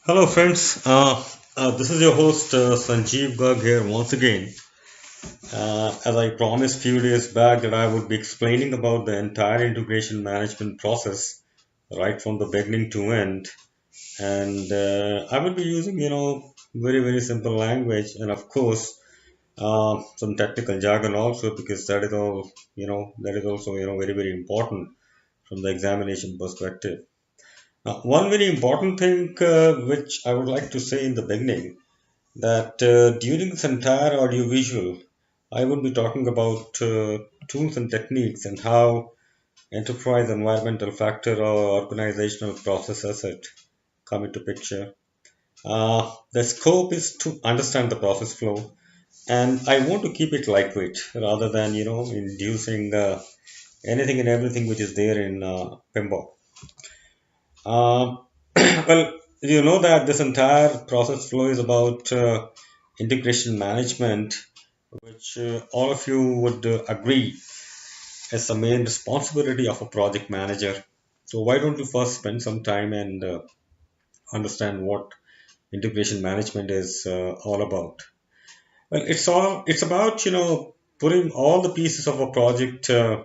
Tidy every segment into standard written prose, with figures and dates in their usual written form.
Hello, friends. This is your host Sanjeev Garg here once again. As I promised few days back that I would be explaining about the entire integration management process right from the beginning to end, and I will be using very simple language and of course some technical jargon also because that is all that is also very important from the examination perspective. One very important thing which I would like to say in the beginning that during this entire audiovisual, I would be talking about tools and techniques and how enterprise environmental factor or organizational process asset come into picture. The scope is to understand the process flow, and I want to keep it lightweight rather than inducing anything and everything which is there in PMBOK. Uh, well, you know that this entire process flow is about integration management, which all of you would agree is the main responsibility of a project manager. So why don't you first spend some time and understand what integration management is all about? Well, it's about putting all the pieces of a project. Uh,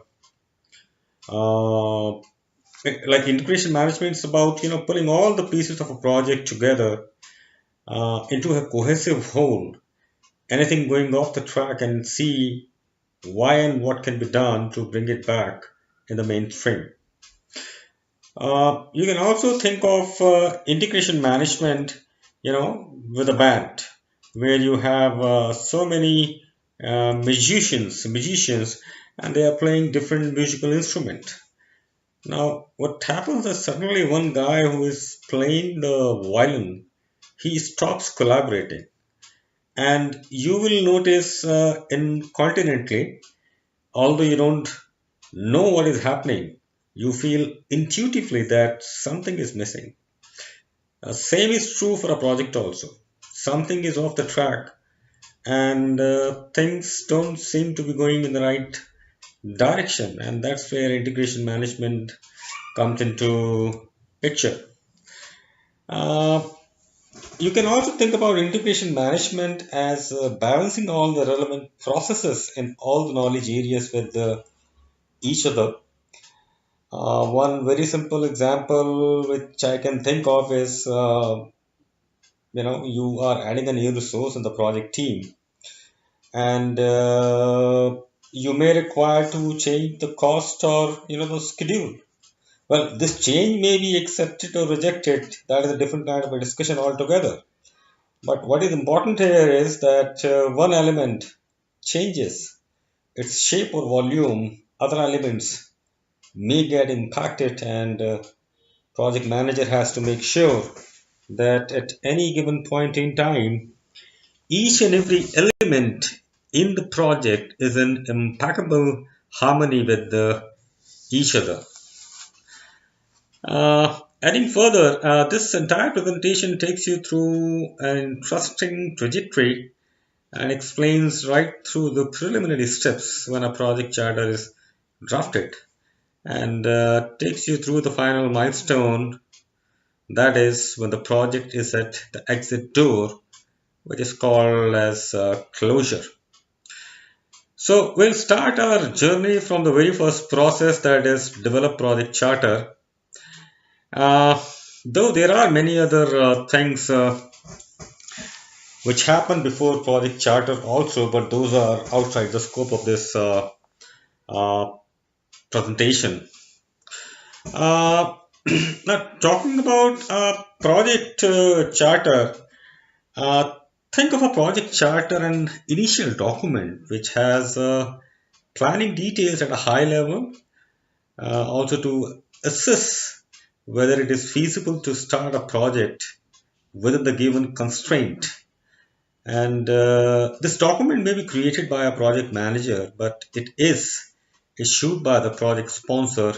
like integration management is about putting all the pieces of a project together into a cohesive whole. Anything going off the track and see why and what can be done to bring it back in the mainstream. You can also think of integration management, with a band, where you have so many musicians, and they are playing different musical instrument. Now, what happens is suddenly one guy who is playing the violin, he stops collaborating, and you will notice incontinently, although you don't know what is happening, you feel intuitively that something is missing. Same is true for a project also. Something is off the track, and things don't seem to be going in the right direction, and that's where integration management comes into picture. Uh, you can also think about integration management as balancing all the relevant processes in all the knowledge areas with each other. One very simple example which I can think of is you are adding a new resource in the project team, and you may require to change the cost or the schedule. Well, this change may be accepted or rejected. That is a different kind of a discussion altogether. But what is important here is that one element changes its shape or volume, other elements may get impacted, and project manager has to make sure that at any given point in time, each and every element in the project is in impeccable harmony with each other. Adding further, this entire presentation takes you through an interesting trajectory and explains right through the preliminary steps when a project charter is drafted, and takes you through the final milestone, that is when the project is at the exit door, which is called as closure. So we'll start our journey from the very first process, that is develop project charter. Uh, though there are many other things which happen before project charter also, but those are outside the scope of this uh, presentation. Uh, Now, talking about project charter, uh, think of a project charter, an initial document which has planning details at a high level, also to assess whether it is feasible to start a project within the given constraint. And this document may be created by a project manager, but it is issued by the project sponsor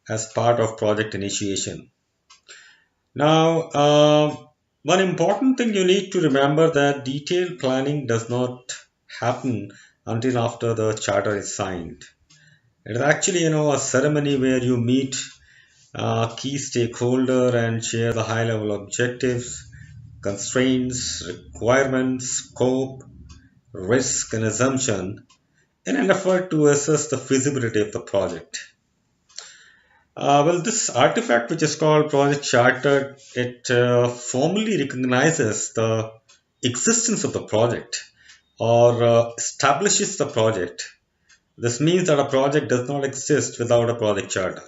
as part of project initiation. Now, one important thing you need to remember that detailed planning does not happen until after the charter is signed. It is actually, a ceremony where you meet key stakeholder and share the high level objectives, constraints, requirements, scope, risk, and assumption in an effort to assess the feasibility of the project. Well, this artifact, which is called Project Charter, it formally recognizes the existence of the project or establishes the project. This means that a project does not exist without a project charter.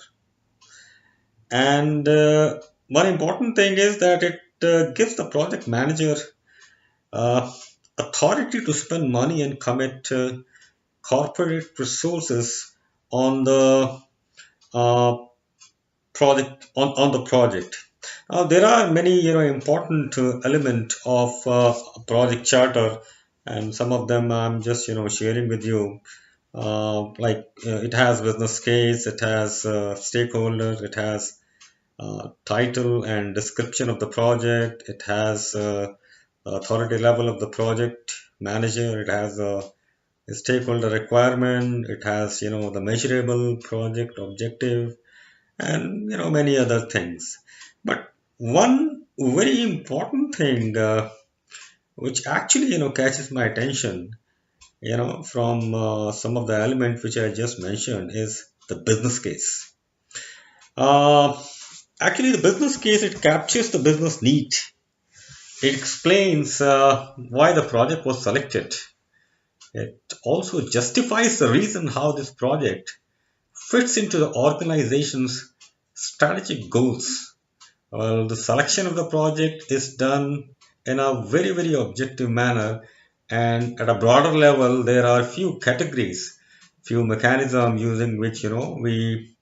And one important thing is that it gives the project manager uh, authority to spend money and commit corporate resources on the uh, on the project. Now, there are many important element of a project charter, and some of them I'm just sharing with you. It has business case, it has stakeholder, it has title and description of the project, it has authority level of the project manager, it has a stakeholder requirement, it has the measurable project objective, and many other things. But one very important thing which actually catches my attention from some of the elements which I just mentioned is the business case. uh, Actually, the business case, it captures the business need. It explains why the project was selected. It also justifies the reason how this project fits into the organization's strategic goals. Well, the selection of the project is done in a very, very objective manner, and at a broader level, there are few categories, few mechanisms using which we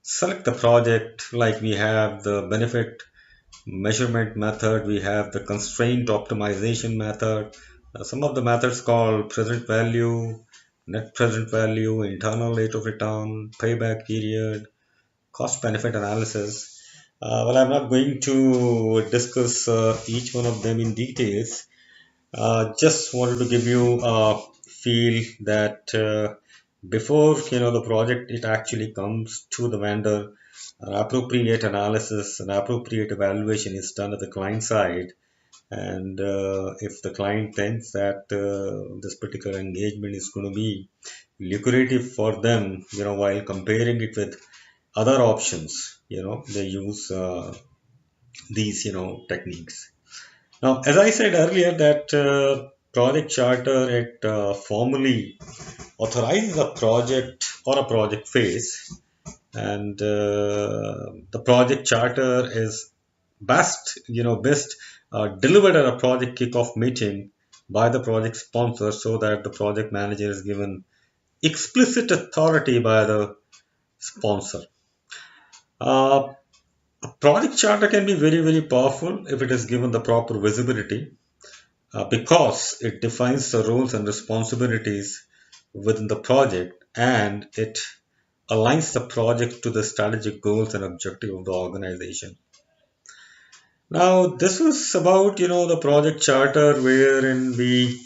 select the project. Like we have the benefit measurement method, we have the constraint optimization method, some of the methods called present value, net present value, internal rate of return, payback period, cost benefit analysis. Well, I'm not going to discuss each one of them in details. Just wanted to give you a feel that before the project it actually comes to the vendor, an appropriate analysis, an appropriate evaluation is done at the client side. And if the client thinks that this particular engagement is going to be lucrative for them, while comparing it with other options, they use these techniques. Now, as I said earlier, that project charter, it formally authorizes a project or a project phase, and the project charter is best delivered at a project kickoff meeting by the project sponsor, so that the project manager is given explicit authority by the sponsor. Uh, a project charter can be very, very powerful if it is given the proper visibility, because it defines the roles and responsibilities within the project, and it aligns the project to the strategic goals and objective of the organization. Now, this was about the project charter, wherein we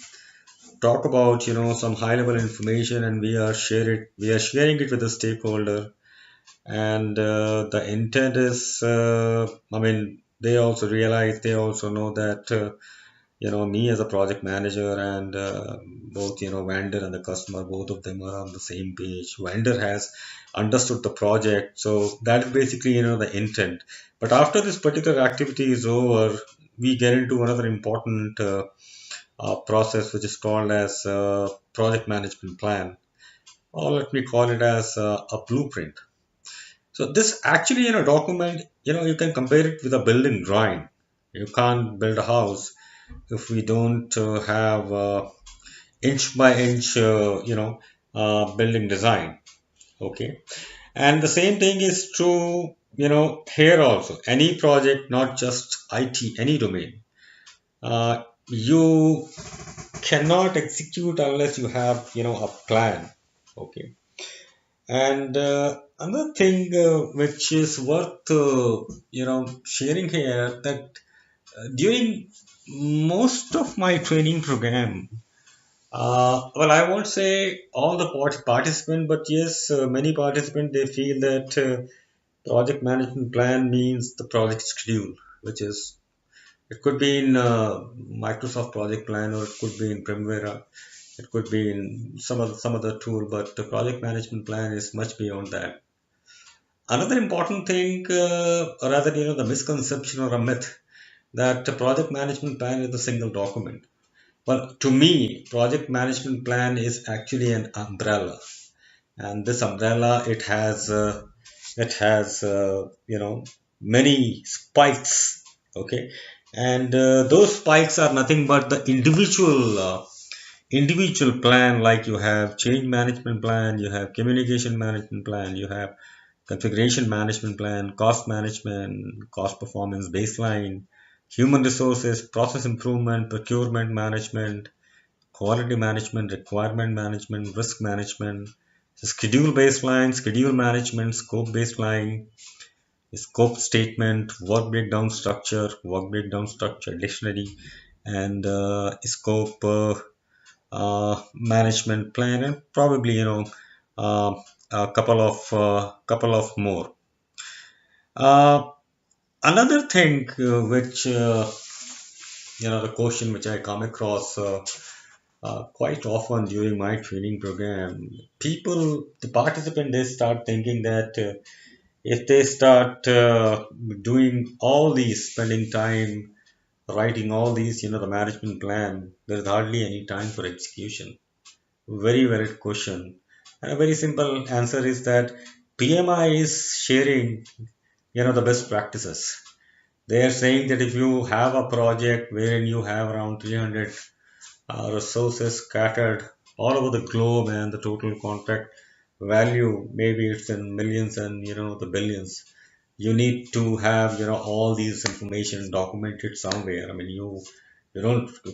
talk about some high level information, and we are sharing it with the stakeholder. And the intent is, I mean, they also realize, they also know that me as a project manager, and both vendor and the customer, both of them are on the same page. Vendor has understood the project, so that is basically the intent. But after this particular activity is over, we get into another important process, which is called as project management plan, or let me call it as a blueprint. So this actually document, you can compare it with a building drawing. You can't build a house if we don't have inch by inch building design. Okay. And the same thing is true here also. Any project, not just IT, any domain, you cannot execute unless you have a plan. Okay. And another thing which is worth sharing here, that during most of my training program, well, I won't say all the participants, but yes, many participants, they feel that Project management plan means the project schedule, which is it could be in Microsoft Project Plan, or it could be in Primavera, it could be in some other tool, but the project management plan is much beyond that. Another important thing, or rather, the misconception or a myth that the project management plan is a single document. Well, to me, project management plan is actually an umbrella, and this umbrella it has many spikes. Okay, and those spikes are nothing but the individual plan. Like you have change management plan, you have communication management plan, you have configuration management plan, cost management, cost performance baseline, human resources, process improvement, procurement management, quality management, requirement management, risk management, schedule baseline, schedule management, scope baseline, scope statement, work breakdown structure dictionary, and scope management plan, and probably uh, a couple of more. Uh, Another thing the question which I come across quite often during my training program, the participant, they start thinking that if they start doing all these, spending time writing all these, the management plan, there is hardly any time for execution. Very valid question. And a very simple answer is that PMI is sharing, the best practices. They are saying that if you have a project wherein you have around 300 resources scattered all over the globe, and the total contract value maybe it's in millions and the billions, you need to have all these information documented somewhere. I mean, you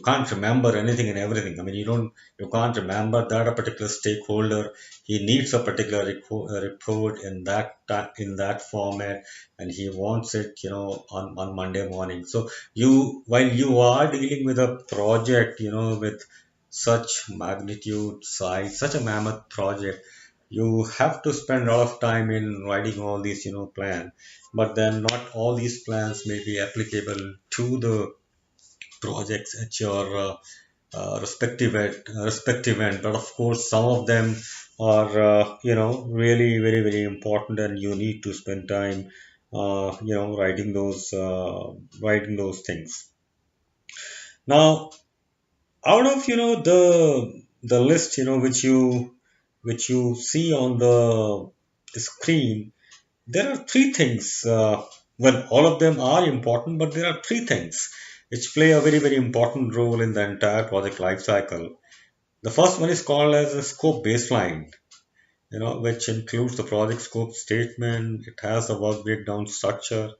can't remember anything and everything. I mean, you can't remember that a particular stakeholder, he needs a particular report in that format, and he wants it on Monday morning. So while you are dealing with a project with such magnitude size, such a mammoth project, you have to spend a lot of time in writing all these plan, but then not all these plans may be applicable to the projects at your respective end. But of course, some of them are really very very important, and you need to spend time writing those things. Now, out of the list which you see on the screen, there are three things. Well, all of them are important, but there are three things which play a very, very important role in the entire project life cycle. The first one is called as a scope baseline, which includes the project scope statement. It has a work breakdown structure,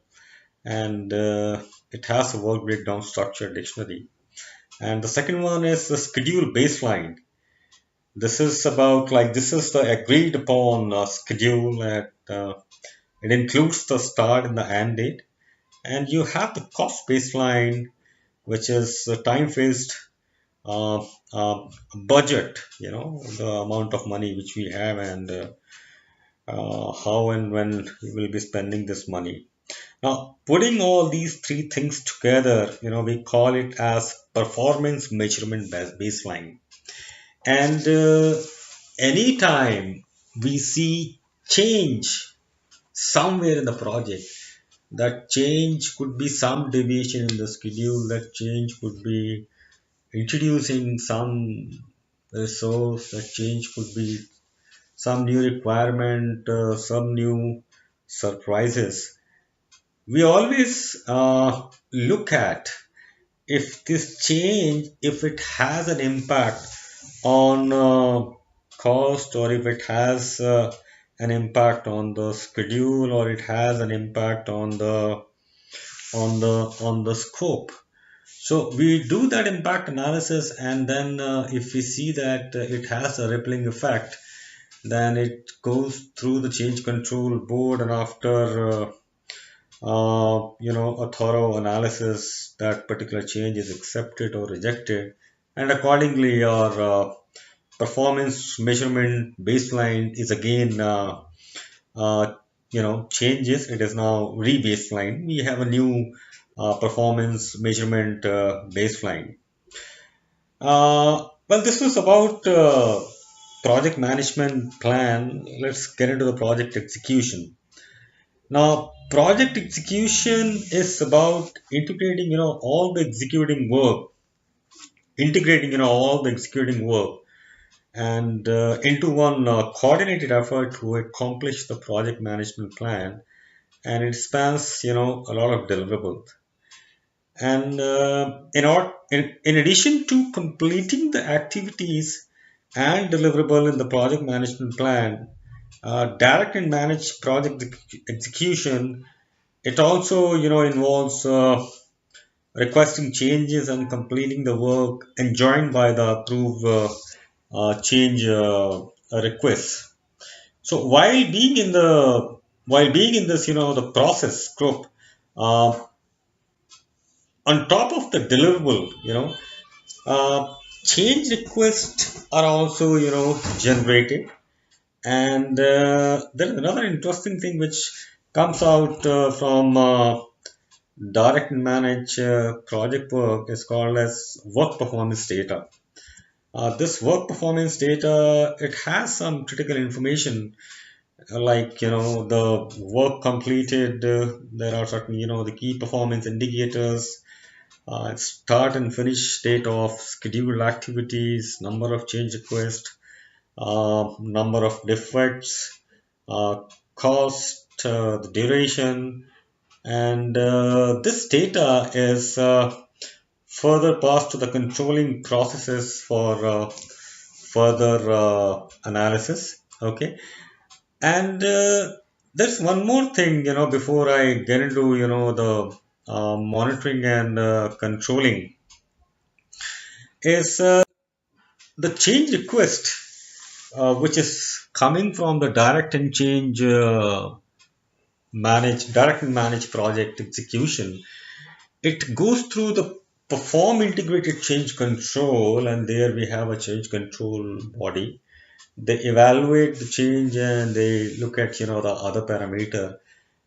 and it has a work breakdown structure dictionary. And the second one is the schedule baseline. This is the agreed upon schedule, at it includes the start and the end date, and you have the cost baseline, which is the time phased uh, budget, the amount of money which we have, and how and when we will be spending this money. Now, putting all these three things together, we call it as performance measurement baseline. And anytime we see change somewhere in the project, that change could be some deviation in the schedule, that change could be introducing some resource, that change could be some new requirement, some new surprises. We always look at if this change, if it has an impact on cost, or if it has an impact on the schedule, or it has an impact on the scope. So we do that impact analysis, and then if we see that it has a rippling effect, then it goes through the change control board, and after a thorough analysis, that particular change is accepted or rejected, and accordingly your performance measurement baseline is again changes. It is now re-baseline. We have a new performance measurement baseline. Well, this was about project management plan. Let's get into the project execution. Now, project execution is about integrating, all the executing work and into one coordinated effort to accomplish the project management plan. And it spans, a lot of deliverables. And in addition to completing the activities and deliverable in the project management plan, direct and managed project execution, it also involves requesting changes and completing the work enjoined by the approved change requests. So while being in this the process group, uh, on top of the deliverable, change requests are also generated. And there is another interesting thing which comes out from direct and manage project work is called as work performance data. This work performance data, it has some critical information like the work completed. There are certain the key performance indicators, start and finish date of scheduled activities, number of change requests, number of defects, cost, the duration, and this data is further passed to the controlling processes for further analysis. Okay, and there's one more thing, before I get into the monitoring and controlling is the change request, which is coming from the direct and manage project execution. It goes through the perform integrated change control, and there we have a change control body. They evaluate the change and they look at the other parameter,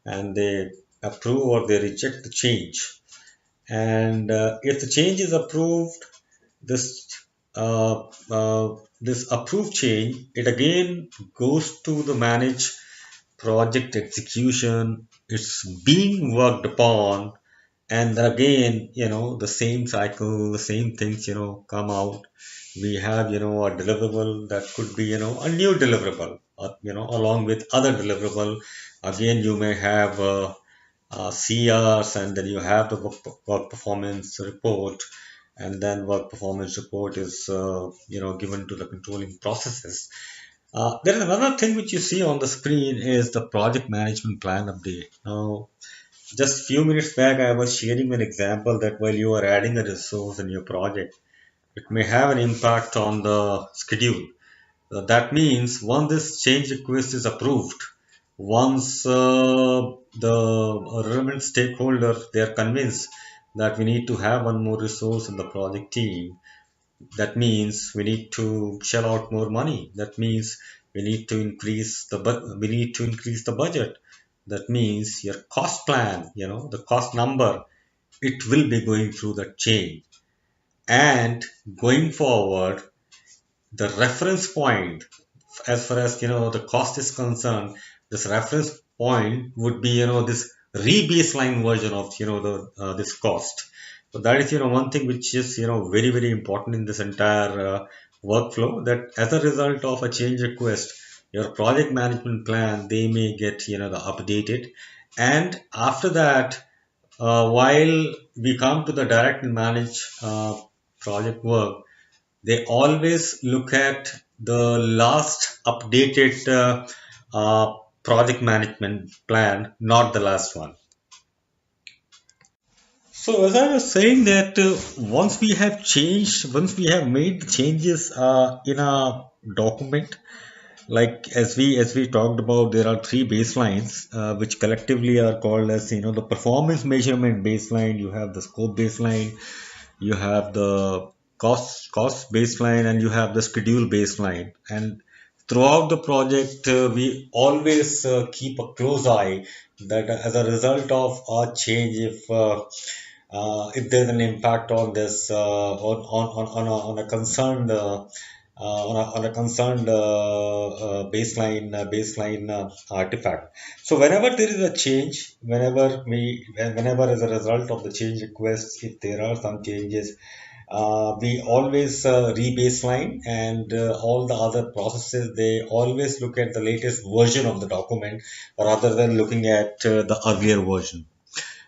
and they approve or they reject the change. And if the change is approved, this this approved change, it again goes to the manage project execution. It's being worked upon, and again the same cycle, the same things come out. We have a deliverable that could be a new deliverable, along with other deliverable. Again, you may have CRs, and then you have the work performance report, and then work performance report is given to the controlling processes. There is another thing which you see on the screen is the project management plan update. Now, just few minutes back, I was sharing an example that while you are adding a resource in your project, it may have an impact on the schedule. That means once this change request is approved, once the relevant stakeholder they are convinced that we need to have one more resource in the project team, that means we need to shell out more money. That means we need to increase the budget. That means your cost plan, the cost number, it will be going through the change. And going forward, the reference point, as far as the cost is concerned, this reference point would be this re-baseline version of the this cost. So that is one thing which is very very important in this entire workflow, that as a result of a change request, your project management plan, they may get the updated. And after that, while we come to the direct and manage project work, they always look at the last updated project management plan, not the last one. So as I was saying that once we have made the changes in a document, like as we talked about, there are three baselines which collectively are called as the performance measurement baseline. You have the scope baseline, you have the cost baseline, and you have the schedule baseline. And throughout the project, we always keep a close eye that as a result of our change, if there's an impact on this on a concerned on a concerned baseline artifact. So whenever there is a change, whenever as a result of the change requests, if there are some changes, we always re-baseline, and all the other processes, they always look at the latest version of the document rather than looking at the earlier version.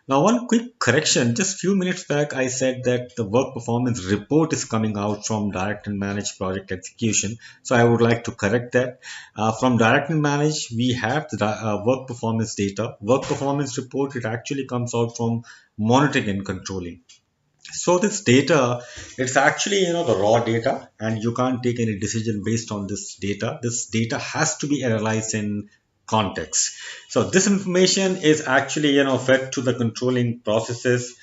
Now, one quick correction. Just few minutes back, I said that the work performance report is coming out from direct and managed project execution. So I would like to correct that. From direct and managed, we have the work performance data. Work performance report, it actually comes out from monitoring and controlling. So this data, it's actually the raw data, and you can't take any decision based on this data. This data has to be analyzed in context. So this information is actually fed to the controlling processes.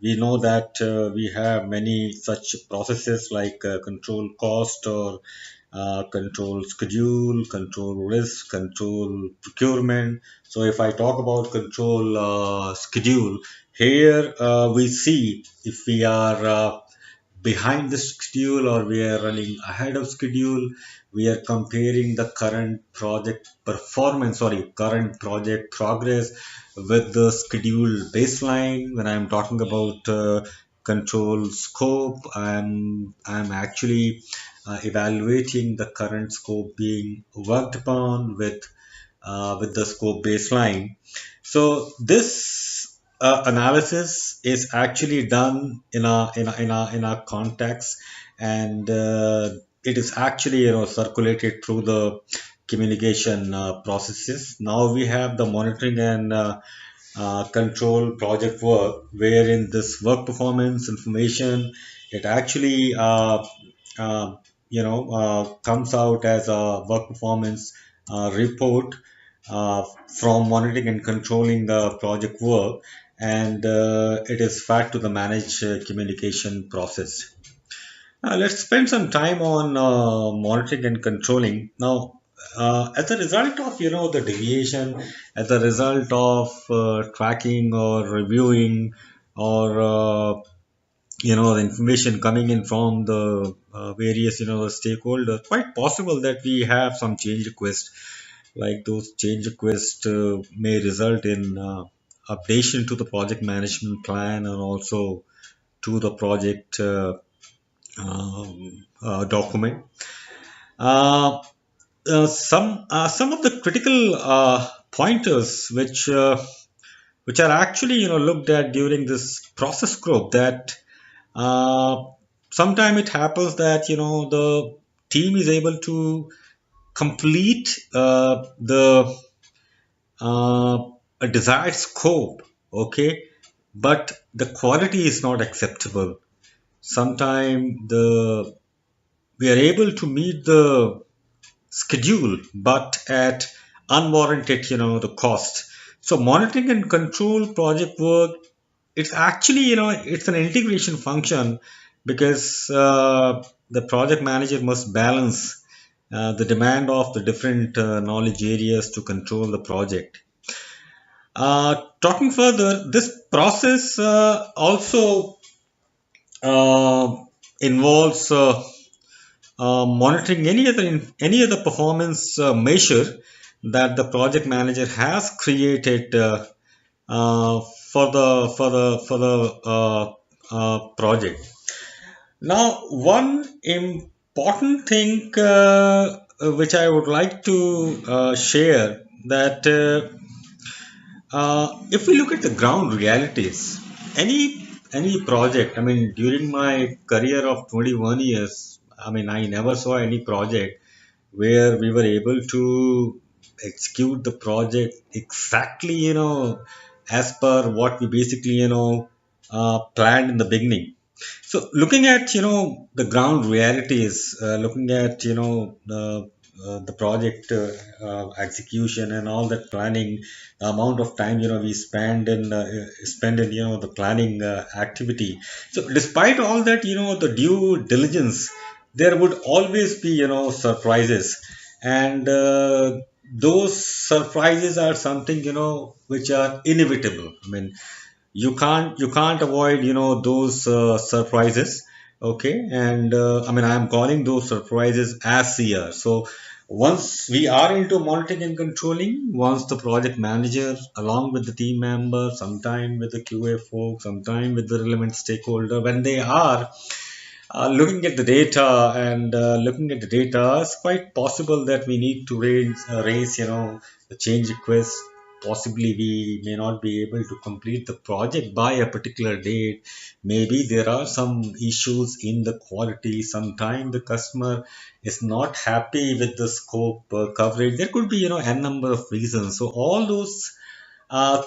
We know that we have many such processes like control cost, or control schedule, control risk, control procurement. So if I talk about control schedule, here we see if we are behind the schedule or we are running ahead of schedule. We are comparing the current project performance, sorry, current project progress with the schedule baseline. When I'm talking about control scope, I'm actually evaluating the current scope being worked upon with the scope baseline. So this analysis is actually done in a context, and it is actually circulated through the communication processes. Now we have the monitoring and control project work, wherein this work performance information, it actually comes out as a work performance report from monitoring and controlling the project work, and it is fed to the managed communication process. Let's spend some time on monitoring and controlling. Now, as a result of the deviation, as a result of tracking or reviewing, or the information coming in from the various stakeholders, quite possible that we have some change requests. Like those change requests may result in updation to the project management plan, and also to the project document. Uh, some of the critical pointers which are actually looked at during this process scope, that uh, sometime it happens that the team is able to complete uh, a desired scope, okay, but the quality is not acceptable. Sometime we are able to meet the schedule, but at unwarranted, the cost. So monitoring and control project work, it's actually, it's an integration function, because the project manager must balance the demand of the different knowledge areas to control the project. Talking further, this process also uh, involves monitoring any other performance measure that the project manager has created uh, for the project. Now, one important thing which I would like to share, that if we look at the ground realities, any project, I mean, during my career of 21 years, I mean, I never saw any project where we were able to execute the project exactly, as per what we basically, planned in the beginning. So looking at the ground realities, looking at the project execution and all that planning, the amount of time we spend in the planning activity. So despite all that, the due diligence, there would always be surprises. and those surprises are something, which are inevitable. I mean, you can't avoid, those surprises. Okay, and I mean, I'm calling those surprises as here. So once we are into monitoring and controlling, once the project manager along with the team member, sometime with the QA folks, sometime with the relevant stakeholder, when they are looking at the data and looking at the data, it's quite possible that we need to raise, the change request. Possibly we may not be able to complete the project by a particular date. Maybe there are some issues in the quality. Sometime the customer is not happy with the scope coverage. There could be, n number of reasons. So all those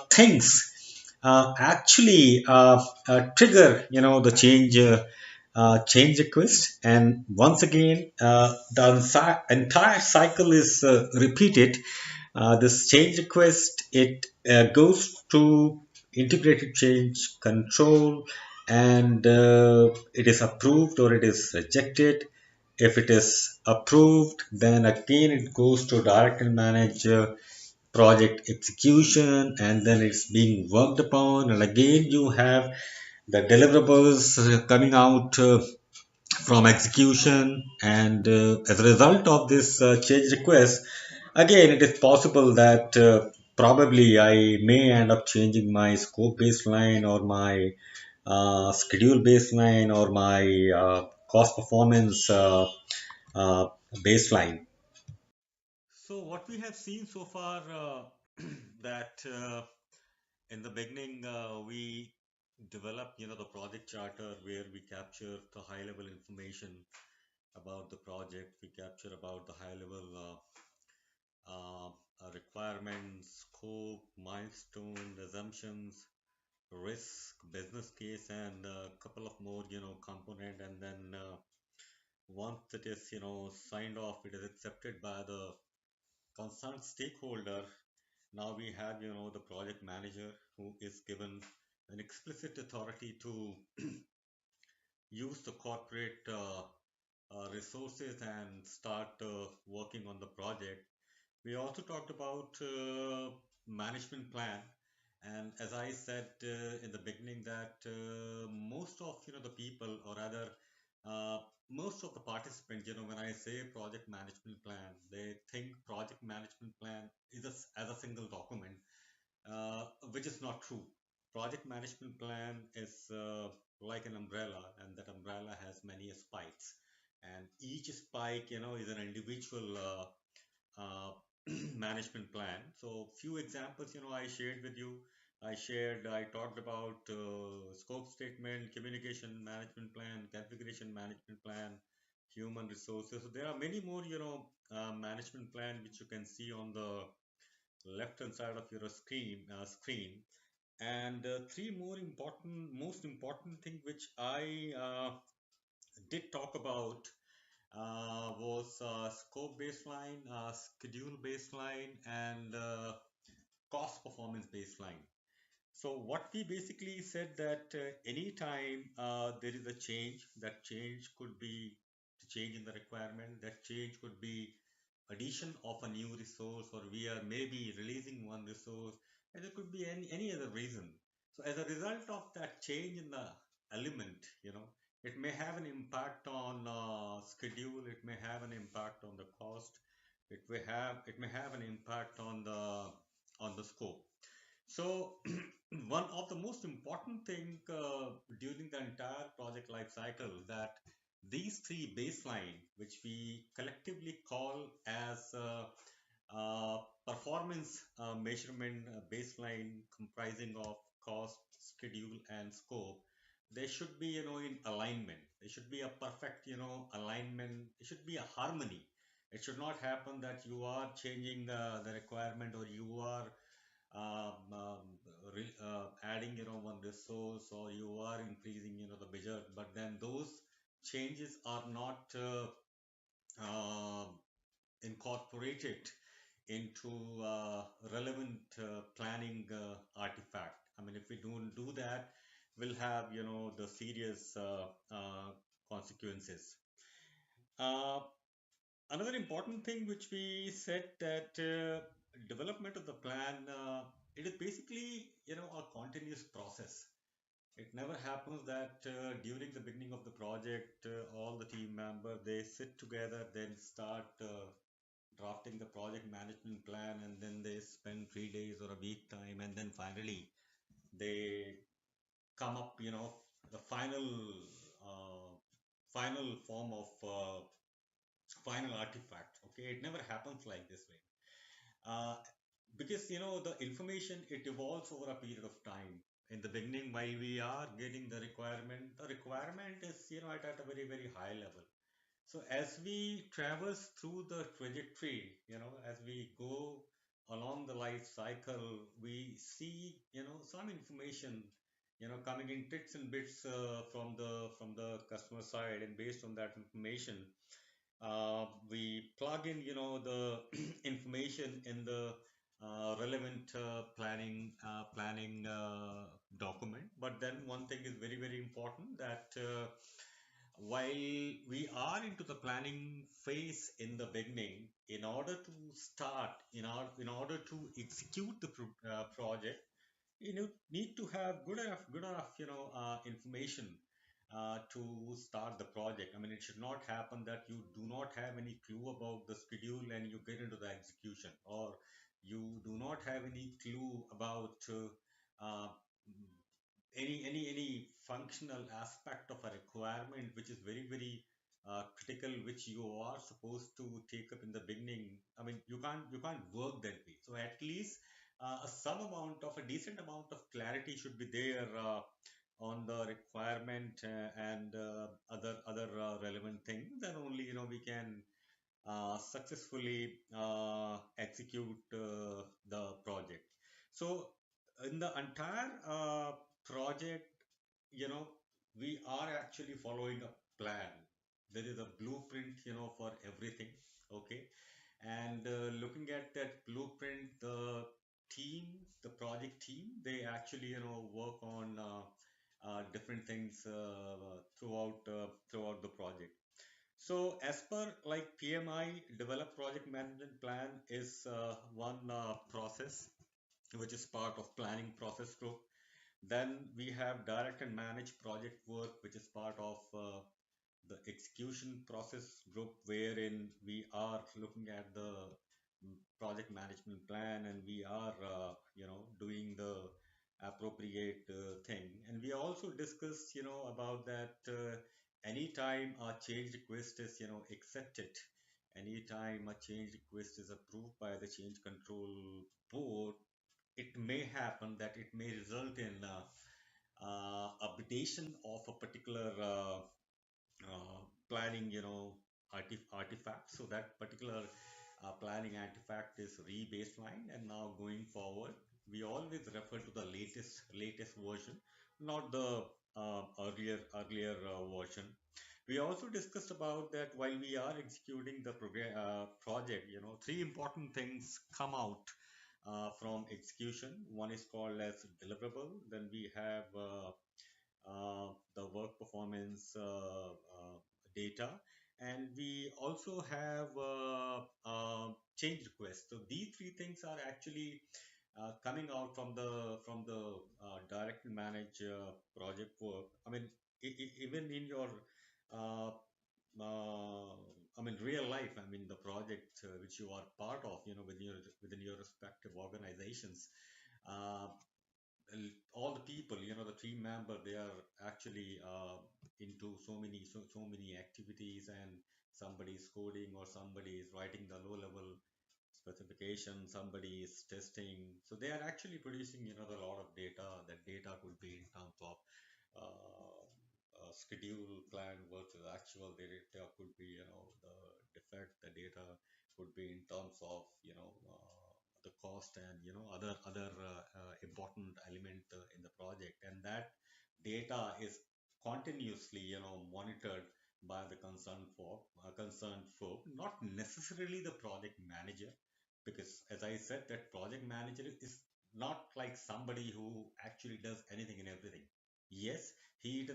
things trigger, the change request, and once again the entire cycle is repeated. This change request, it goes to integrated change control, and it is approved or it is rejected. If it is approved, then again it goes to direct and manage project execution, and then it's being worked upon, and again you have the deliverables coming out from execution, and as a result of this change request, again it is possible that probably I may end up changing my scope baseline or my schedule baseline or my cost performance uh, baseline. So what we have seen so far, that in the beginning we developed, the project charter where we capture the high level information about the project. We capture about the high level requirements, scope, milestone, assumptions, risk, business case, and a couple of more, component. And then once it is, signed off, it is accepted by the concerned stakeholder. Now we have, the project manager who is given an explicit authority to use the corporate resources and start working on the project. We also talked about management plan, and as I said in the beginning, that most of, the people, or rather uh, most of the participants, when I say project management plan, they think project management plan is as a single document, which is not true. Project management plan is like an umbrella, and that umbrella has many spikes, and each spike, is an individual management plan. So few examples, I shared with you. I talked about scope statement, communication management plan, configuration management plan, human resources. So there are many more, management plan which you can see on the left hand side of your screen. And three most important thing which I did talk about was scope baseline, schedule baseline, and cost performance baseline. So what we basically said, that anytime there is a change, that change could be the change in the requirement, that change could be addition of a new resource, or we are maybe releasing one resource, and there could be any other reason. So as a result of that change in the element, it may have an impact on schedule, it may have an impact on the cost, it may have an impact on the scope. So one of the most important thing during the entire project life cycle, that these three baseline, which we collectively call as performance measurement baseline, comprising of cost, schedule, and scope, they should be, in alignment. They should be a perfect, alignment. It should be a harmony. It should not happen that you are changing the requirement, or you are adding, one resource, or you are increasing, the budget, but then those changes are not uh, incorporated into relevant planning artifact. I mean, if we don't do that, we'll have, the serious consequences. Uh, Another important thing which we said that development of the plan, it is basically, a continuous process. It never happens that during the beginning of the project, all the team members they sit together, then start drafting the project management plan, and then they spend 3 days or a week time, and then finally they come up, the uh, final form of final artifact. Okay, it never happens like this way. Uh, because the information it evolves over a period of time. In the beginning, while we are getting the requirement is at a very very high level. So as we traverse through the trajectory, as we go along the life cycle, we see some information coming in bits and bits from the customer side, and based on that information we plug in, the information in the relevant planning document. But then one thing is very, very important that while we are into the planning phase in the beginning, in order to start, in order to execute the project, need to have good enough information to start the project. I mean, it should not happen that you do not have any clue about the schedule and you get into the execution, or you do not have any clue about uh, any functional aspect of a requirement which is very very critical, which you are supposed to take up in the beginning. I mean, you can't work that way. So at least some amount of a decent amount of clarity should be there on the requirement and other relevant things. Then only we can successfully execute the project. So in the entire project, we are actually following a plan. There is a blueprint, for everything. Okay, and looking at that blueprint, the project team, they actually work on different things throughout the project. So as per like PMI, develop project management plan is one process which is part of planning process group. Then we have direct and manage project work, which is part of the execution process group, wherein we are looking at the project management plan, and we are doing the appropriate thing. And we also discussed about that anytime a change request is accepted, anytime a change request is approved by the change control board, it may happen that it may result in updation of a particular planning, artifact. So that particular planning artifact is re-baselined, and now going forward, we always refer to the latest version, not the earlier version. We also discussed about that while we are executing the project, three important things come out from execution. One is called as deliverable. Then we have the work performance data, and we also have change requests. So these three things are actually coming out from the direct and manage project work. I mean, even in your uh, I mean, real life. I mean, the project which you are part of, within your respective organizations. Uh, all the people, the team member, they are actually into so many activities, and somebody is coding or somebody is writing the low level specification, somebody is testing. So they are actually producing a lot of data. That data could be in terms of uh, schedule plan versus actual. The data could be the defect. The data could be in terms of the cost, and other important element in the project. And that data is continuously monitored by the concerned folk, not necessarily the project manager, because as I said, that project manager is not like somebody who actually does anything and everything. Yes, he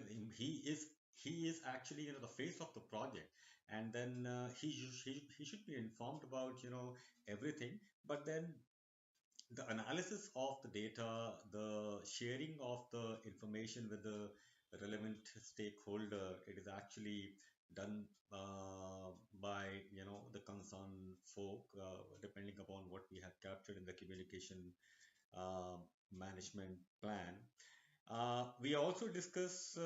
he is actually the face of the project, and then he should be informed about everything. But then the analysis of the data, the sharing of the information with the relevant stakeholder, it is actually done by the concerned folk, depending upon what we have captured in the communication management plan. We also discuss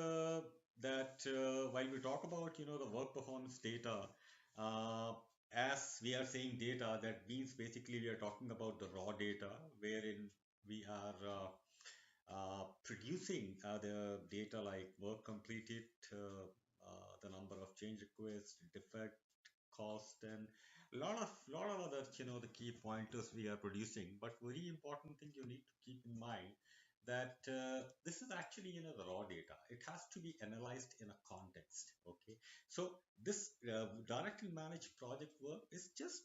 that while we talk about the work performance data, as we are saying data, that means basically we are talking about the raw data, wherein we are producing the data like work completed, the number of change requests, defect, cost, and lot of other the key pointers we are producing. But very important thing you need to keep in mind that this is actually the raw data. It has to be analyzed in a context. Okay, so this directly managed project work is just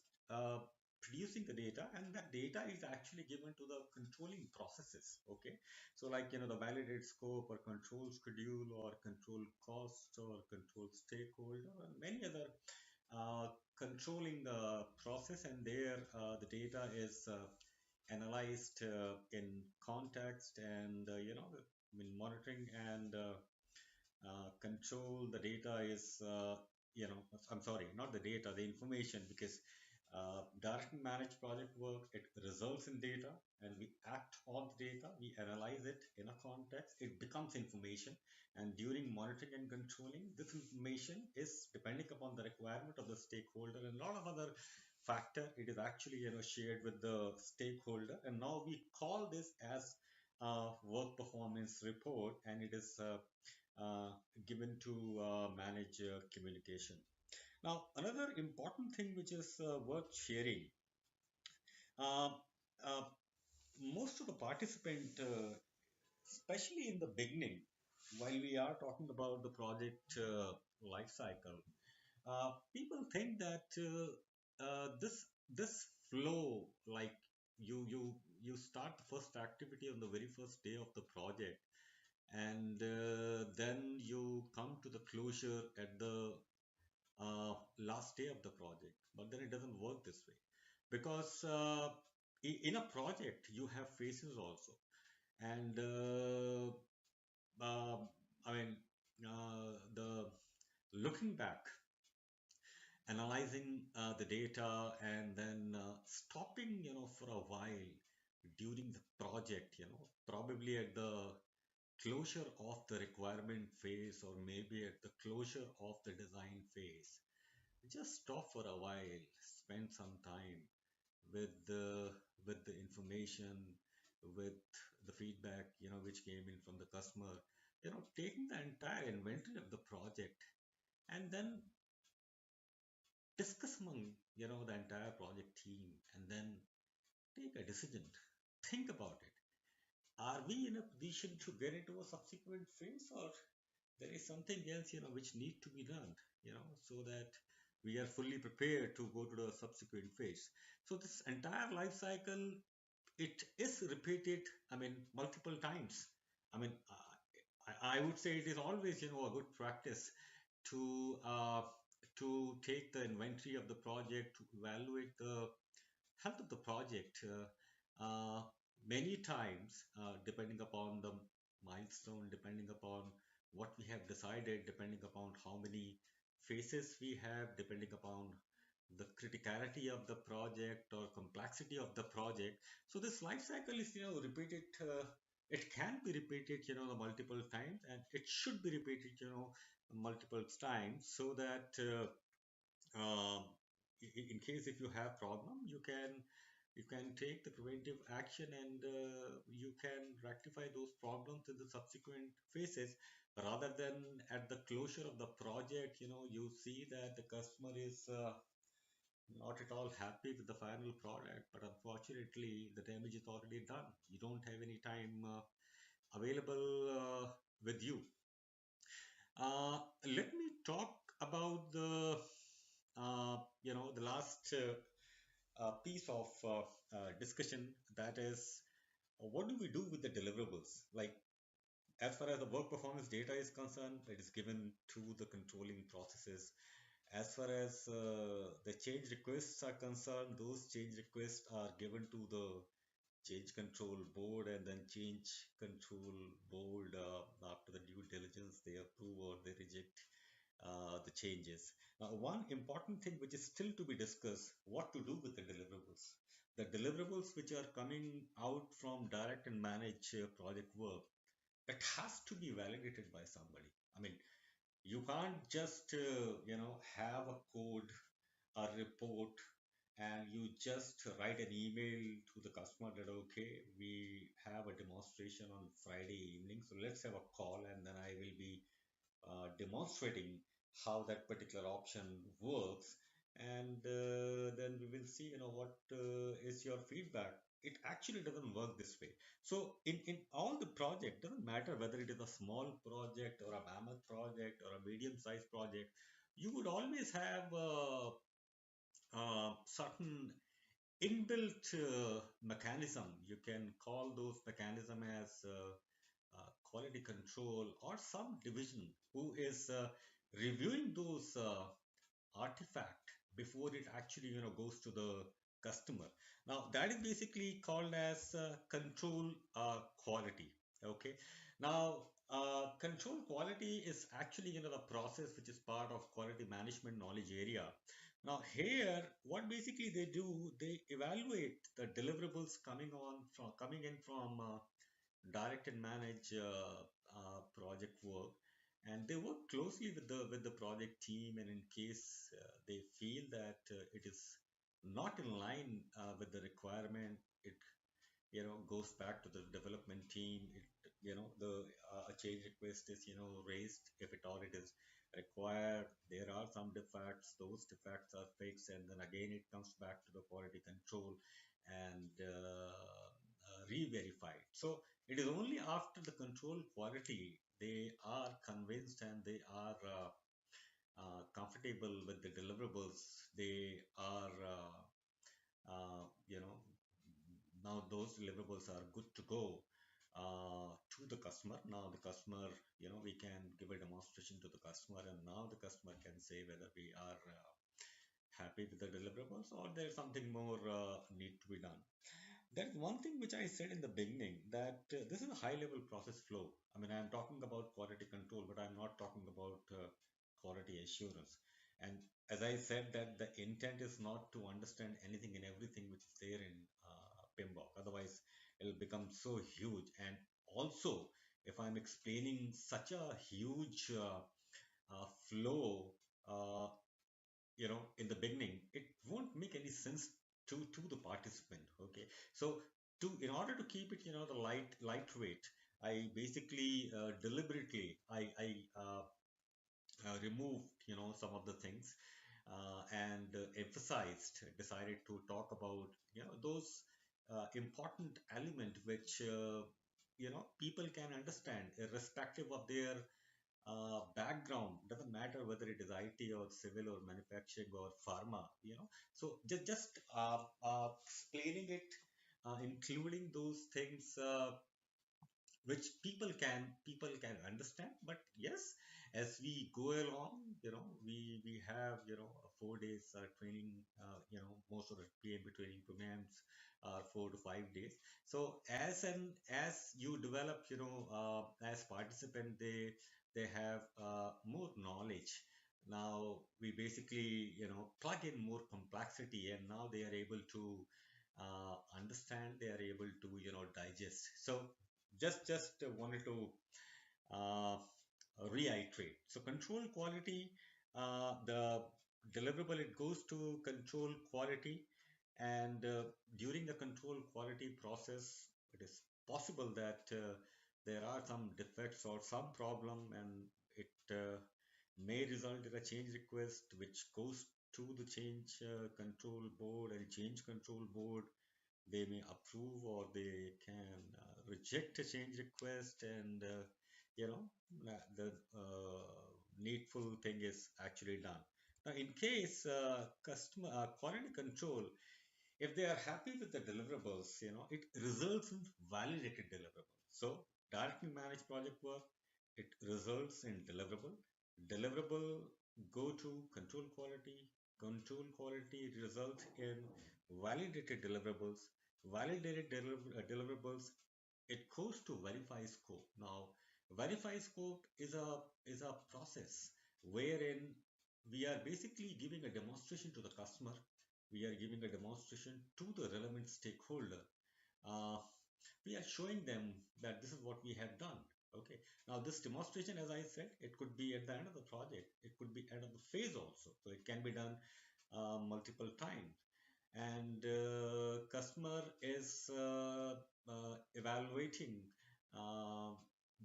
producing the data, and that data is actually given to the controlling processes. Okay, so like the validated scope or control schedule or control cost or control stakeholder and many other controlling the process, and there the data is analyzed in context, and I mean monitoring and control the data is I'm sorry, not the data, the information, because direct managed project work, it results in data and we act on the data, we analyze it in a context, it becomes information, and during monitoring and controlling, this information is depending upon the requirement of the stakeholder and a lot of other factor, it is actually shared with the stakeholder, and now we call this as work performance report, and it is given to manage communication. Now, another important thing which is worth sharing, uh, uh, most of the participant, especially in the beginning, while we are talking about the project life cycle, people think that this flow, like you start the first activity on the very first day of the project, and then you come to the closure at the last day of the project. But then it doesn't work this way, because in a project you have phases also, and I mean the looking back, analyzing the data, and then stopping for a while during the project, probably at the closure of the requirement phase or maybe at the closure of the design phase. Just stop for a while, spend some time with the information, with the feedback which came in from the customer, taking the entire inventory of the project, and then discuss among the entire project team, and then take a decision. Think about it. Are we in a position to get into a subsequent phase, or there is something else which need to be done, so that we are fully prepared to go to the subsequent phase. So this entire life cycle, it is repeated, I mean, multiple times. I mean, I would say it is always a good practice to take the inventory of the project, to evaluate the health of the project many times, depending upon the milestone, depending upon what we have decided, depending upon how many phases we have, depending upon the criticality of the project or complexity of the project. So this life cycle is repeated. It can be repeated the multiple times, and it should be repeated multiple times, so that in case if you have problem, you can take the preventive action, and you can rectify those problems in the subsequent phases, rather than at the closure of the project you see that the customer is not at all happy with the final product, but unfortunately the damage is already done. You don't have any time available with you. Let me talk about the last piece of discussion, that is, what do we do with the deliverables? Like, As far as the work performance data is concerned, it is given to the controlling processes. As far as the change requests are concerned, those change requests are given to the change control board, and then change control board, after the due diligence, they approve or they reject the changes. Now, one important thing which is still to be discussed, what to do with the deliverables. The deliverables which are coming out from direct and manage project work, it has to be validated by somebody. I mean, you can't just have a code, a report, and you just write an email to the customer that okay, we have a demonstration on Friday evening, so let's have a call, and then I will be demonstrating how that particular option works, and then we will see, what is your feedback. It actually doesn't work this way. So in all the project, doesn't matter whether it is a small project or a mammoth project or a medium-sized project, you would always have certain inbuilt mechanism. You can call those mechanism as quality control or some division who is reviewing those artifact before it actually goes to the customer. Now that is basically called as control quality. Okay. Now control quality is actually the process which is part of quality management knowledge area. Now here what basically they do, they evaluate the deliverables coming in from direct and manage project work, and they work closely with the project team, and in case they feel that it is not in line with the requirement, it goes back to the development team. It the a change request is raised. If at all it is required, there are some defects, those defects are fixed, and then again it comes back to the quality control and re-verified. So it is only after the control quality they are convinced and they are comfortable with the deliverables. They are now those deliverables are good to go to the customer. Now the customer, we can give a demonstration to the customer, and now the customer can say whether we are happy with the deliverables or there's something more need to be done. There's one thing which I said in the beginning, that this is a high level process flow. I mean, I'm talking about quality control, but I'm not talking about quality assurance. And as I said, that the intent is not to understand anything and everything which is there in PMBOK. Otherwise, it'll become so huge. And also, if I'm explaining such a huge flow, in the beginning, it won't make any sense to the participant. Okay. So in order to keep it the lightweight, I basically deliberately I removed some of the things and emphasized decided to talk about those important element which people can understand irrespective of their background. Doesn't matter whether it is IT or civil or manufacturing or pharma. So just explaining it, including those things which people can understand. But yes, as we go along, we have a 4 days training. Most of the PMP training programs are 4 to 5 days. So as you develop, as participant, they have more knowledge. Now we basically plug in more complexity, and now they are able to understand, they are able to digest. So just wanted to uh, reiterate. So control quality, the deliverable, it goes to control quality, and during the control quality process, it is possible that there are some defects or some problem, and it may result in a change request which goes to the change control board, and change control board, they may approve or they can reject a change request, and the needful thing is actually done. Now in case customer quality control, if they are happy with the deliverables, it results in validated deliverables. So directly manage project work. It results in deliverable. Deliverable go to control quality. Control quality results in validated deliverables. Deliverables, it goes to verify scope. Now, verify scope is a process wherein we are basically giving a demonstration to the customer. We are giving a demonstration to the relevant stakeholder. Uh, we are showing them that this is what we have done. Okay. Now, this demonstration, as I said, it could be at the end of the project. It could be end of the phase also. So it can be done multiple times. And customer is evaluating uh,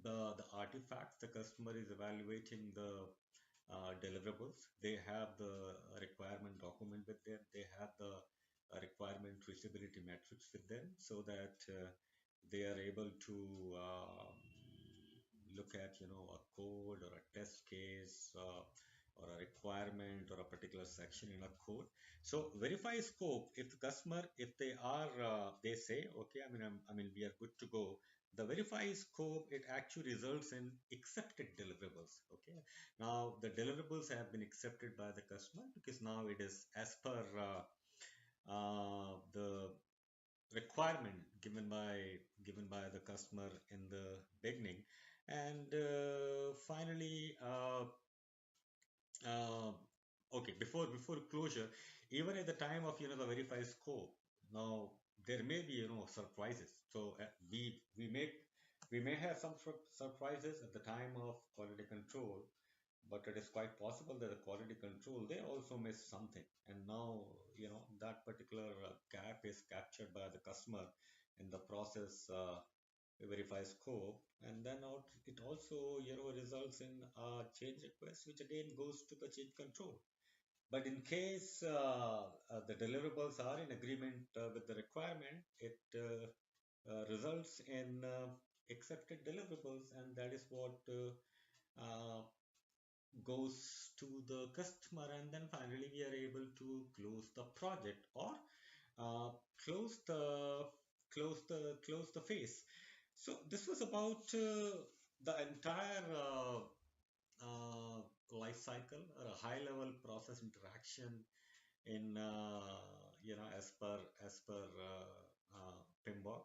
the artifacts. The customer is evaluating the deliverables. They have the requirement document with them. They have the requirement traceability metrics with them, so that they are able to look at a code or a test case, or a requirement or a particular section in a code. So verify scope. If the customer, if they are they say, okay, I mean we are good to go, the verify scope, it actually results in accepted deliverables. Okay, now the deliverables have been accepted by the customer because now it is as per the requirement given by the customer in the beginning. And finally, uh, okay, before closure, even at the time of the verify scope, now there may be surprises. So we may have some surprises at the time of quality control, but it is quite possible that the quality control, they also miss something, and now that particular gap is captured by the customer in the process. Verify scope, and then it also results in a change request, which again goes to the change control. But in case the deliverables are in agreement with the requirement, it results in accepted deliverables, and that is what uh, goes to the customer. And then finally we are able to close the project, or uh, close the close the phase. So this was about the entire life cycle, or a high level process interaction in as per PMBOK.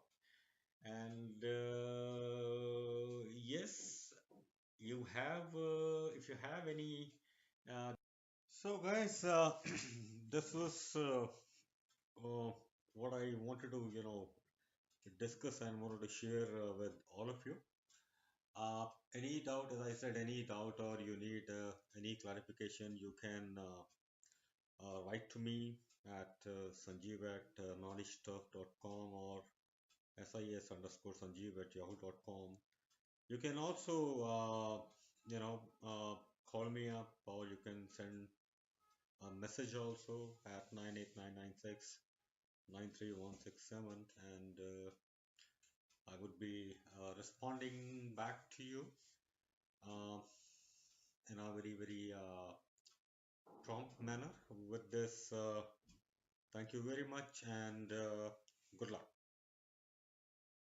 And yes, you have if you have any. So guys, this was uh, what I wanted to discuss and wanted to share with all of you. Any doubt, as I said, any doubt, or you need any clarification, you can write to me at sanjeev at knowledgestuff.com, or sis underscore sanjeev at yahoo.com. You can also, call me up, or you can send a message also at 98996 93167, and I would be responding back to you uh, in a very prompt manner. With this, thank you very much, and good luck.